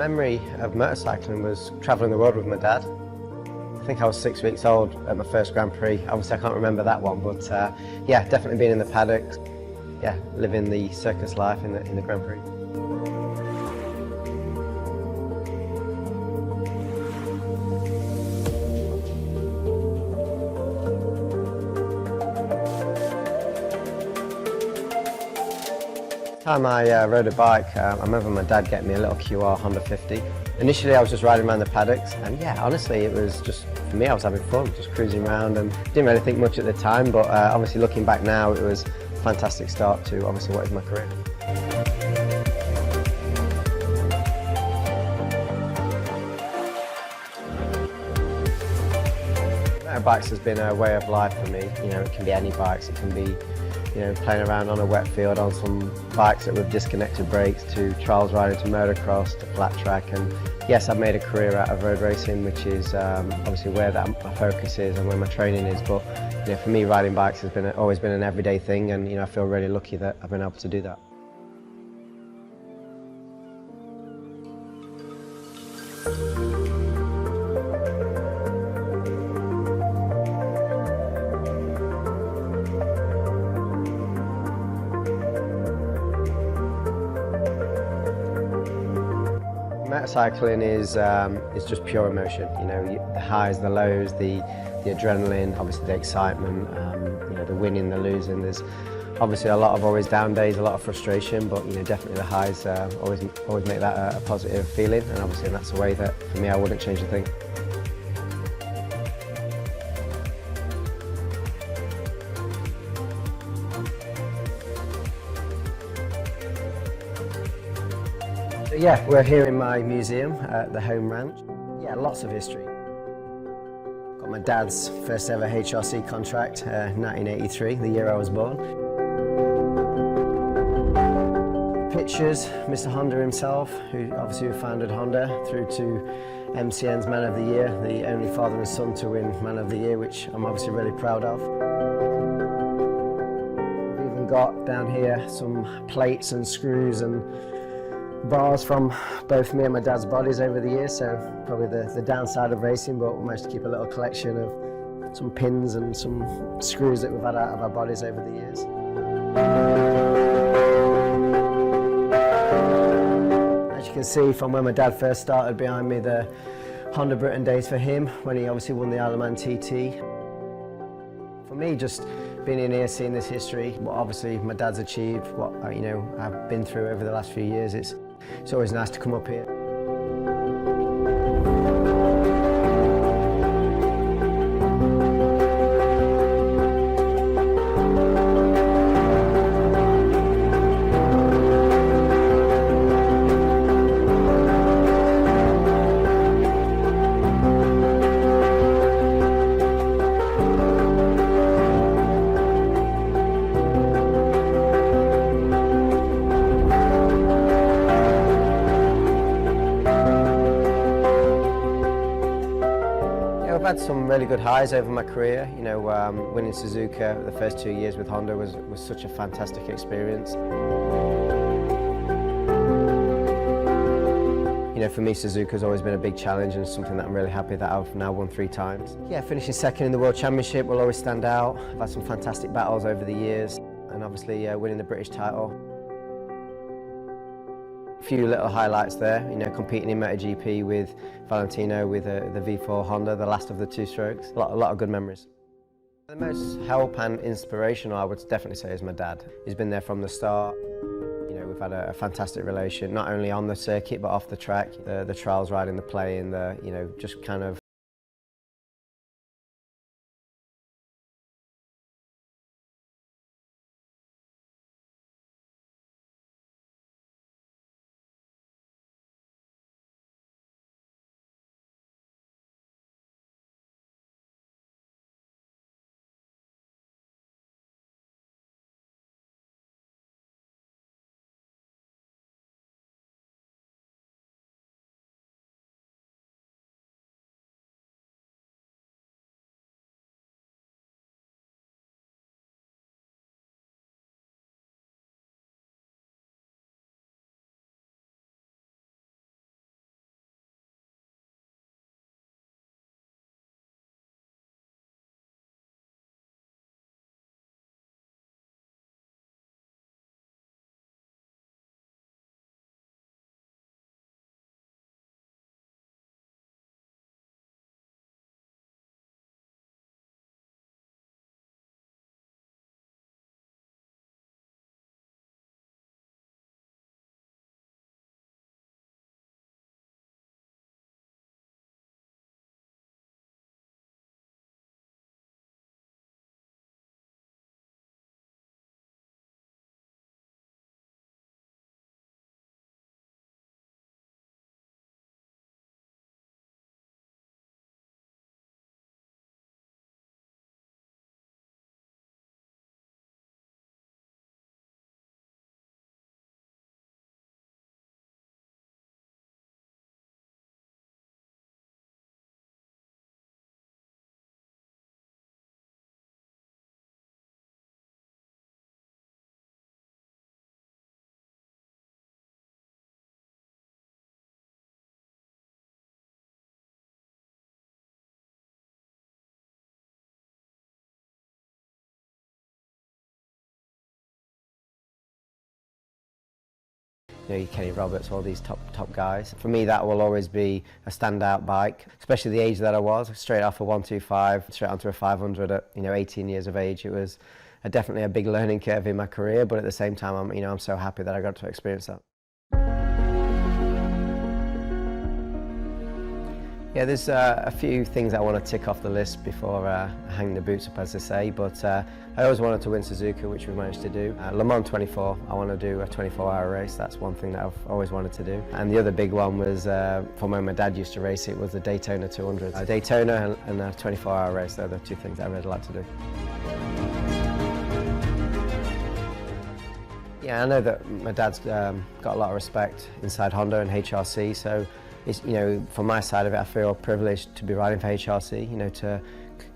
memory of motorcycling was travelling the world with my dad. I think I was 6 weeks old at my first Grand Prix. Obviously I can't remember that one, but yeah, definitely being in the paddock, yeah, living the circus life in the Grand Prix. The time I rode a bike, I remember my dad getting me a little QR Honda 50. Initially I was just riding around the paddocks, and yeah, honestly it was just, for me I was having fun, just cruising around, and didn't really think much at the time, but obviously looking back now it was a fantastic start to obviously what is my career. Motorbikes has been a way of life for me. You know, it can be any bikes, it can be, you know, playing around on a wet field on some bikes that with disconnected brakes, to trials riding to motocross to flat track. And yes, I've made a career out of road racing, which is obviously where my focus is and where my training is. But you know, for me, riding bikes has always been an everyday thing, and you know, I feel really lucky that I've been able to do that. Motorcycling is just pure emotion. You know, the highs, the lows, the adrenaline, obviously the excitement, you know, the winning, the losing. There's obviously a lot of always down days, a lot of frustration, but you know, definitely the highs always make that a positive feeling, and obviously that's the way that for me I wouldn't change a thing. So yeah, we're here in my museum at the home ranch. Yeah, lots of history. Got my dad's first ever HRC contract, 1983, the year I was born. Pictures, Mr. Honda himself, who obviously founded Honda, through to MCN's Man of the Year, the only father and son to win Man of the Year, which I'm obviously really proud of. We've even got down here some plates and screws and bars from both me and my dad's bodies over the years, so probably the downside of racing, but we managed to keep a little collection of some pins and some screws that we've had out of our bodies over the years. As you can see from where my dad first started, behind me the Honda Britain days for him, when he obviously won the Isle of Man TT. For me, just being in here, seeing this history, what obviously my dad's achieved, what you know I've been through over the last few years, it's always nice to come up here. I've had some really good highs over my career. You know, winning Suzuka the first 2 years with Honda was such a fantastic experience. You know, for me, Suzuka's always been a big challenge, and something that I'm really happy that I've now won 3 times. Yeah, finishing second in the World Championship will always stand out. I've had some fantastic battles over the years, and obviously winning the British title. A few little highlights there, you know, competing in MotoGP with Valentino with the V4 Honda, the last of the 2 strokes. A lot of good memories. The most help and inspirational, I would definitely say, is my dad. He's been there from the start. You know, we've had a fantastic relation, not only on the circuit but off the track. The trials riding, the playing, you know, just kind of you know, your Kenny Roberts, all these top guys. For me, that will always be a standout bike, especially the age that I was, straight off a 125, straight onto a 500 at, you know, 18 years of age. It was definitely a big learning curve in my career, but at the same time, I'm so happy that I got to experience that. Yeah, there's a few things I want to tick off the list before I hang the boots up, as they say, but I always wanted to win Suzuka, which we managed to do. Le Mans 24, I want to do a 24-hour race. That's one thing that I've always wanted to do. And the other big one was, from when my dad used to race it, was the Daytona 200. Daytona and a 24-hour race, they're the two things I really like to do. Yeah, I know that my dad's got a lot of respect inside Honda and HRC, so it's, you know, from my side of it, I feel privileged to be riding for HRC, you know, to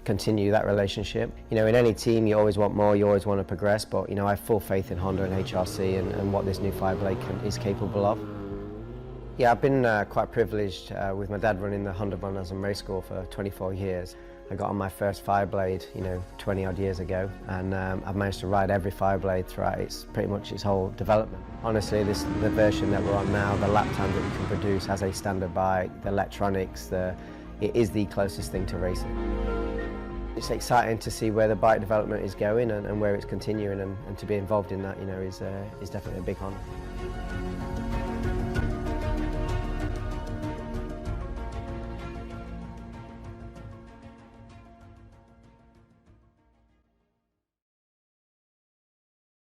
continue that relationship. You know, in any team, you always want more, you always want to progress, but, you know, I have full faith in Honda and HRC and what this new five-blade is capable of. Yeah, I've been quite privileged with my dad running the Honda Motorsport Race School for 24 years. I got on my first five-blade, you know, 20-odd years ago, and I've managed to ride every five-blade throughout pretty much its whole development. Honestly, the version that we're on now, the lap time that you can produce as a standard bike, the electronics, it is the closest thing to racing. It's exciting to see where the bike development is going and where it's continuing, and to be involved in that, you know, is definitely a big honour.